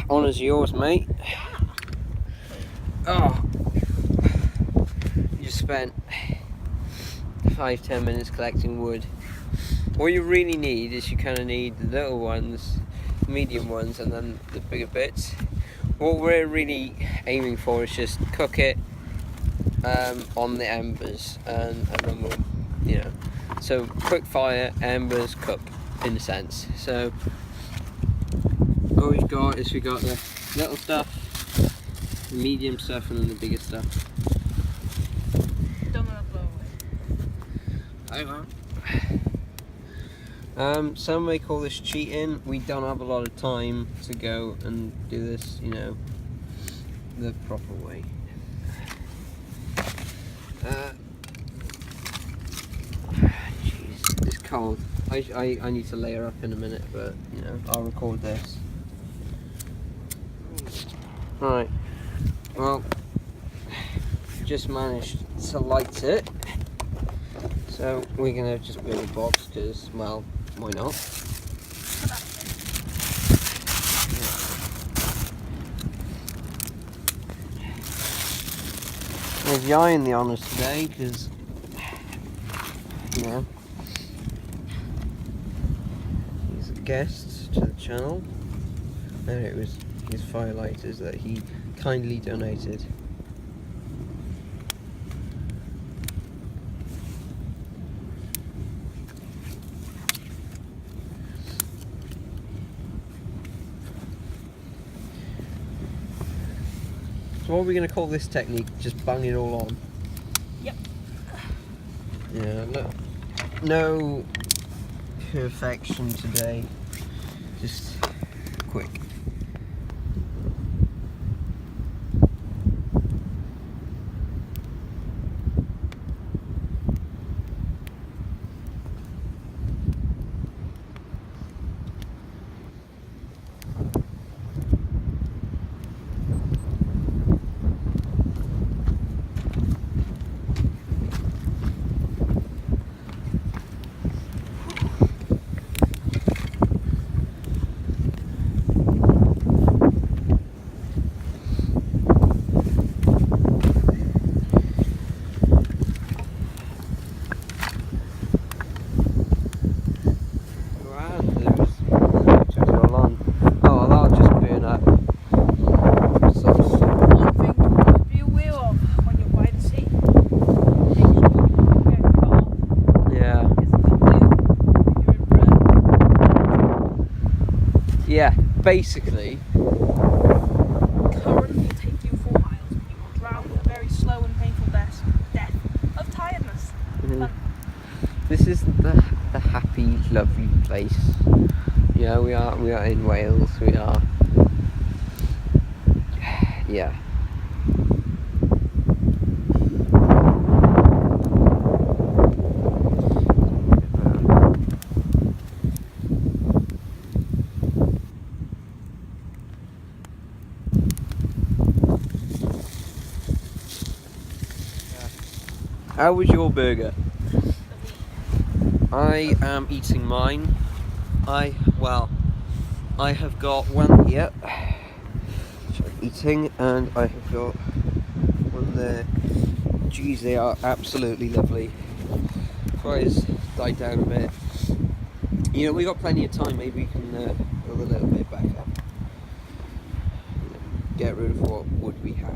Honour's yours, mate. Oh, you just spent 5-10 minutes collecting wood. What you really need is you kind of need the little ones, medium ones, and then the bigger bits. What we're really aiming for is just cook it on the embers, and then we'll, you know, so quick fire, embers, cook, in a sense. So all we've got is the little stuff, the medium stuff, and then the bigger stuff. Don't let it blow away. I won't. Some may call this cheating. We don't have a lot of time to go and do this, you know, the proper way. Jeez, it's cold. I need to layer up in a minute, but you know, I'll record this. Right. Well, just managed to light it. So we're gonna just build a box because, well, why not? There's Ieuan the honours today because, you know, he's a guest to the channel, and it was his firelighters that he kindly donated. So what are we going to call this technique? Just bang it all on? Yep. Yeah, no perfection today. Just quick. Yeah, basically. Current will take you 4 miles, but you will drown a very slow and painful death of tiredness. This is the happy, lovely place. Yeah, we are in Wales. We are. Yeah. How was your burger? I am eating mine. I have got one here, which I'm eating, and I have got one there. Geez, they are absolutely lovely. Fries died down a bit. You know, we got plenty of time. Maybe we can build a little bit back up. Get rid of what wood we have.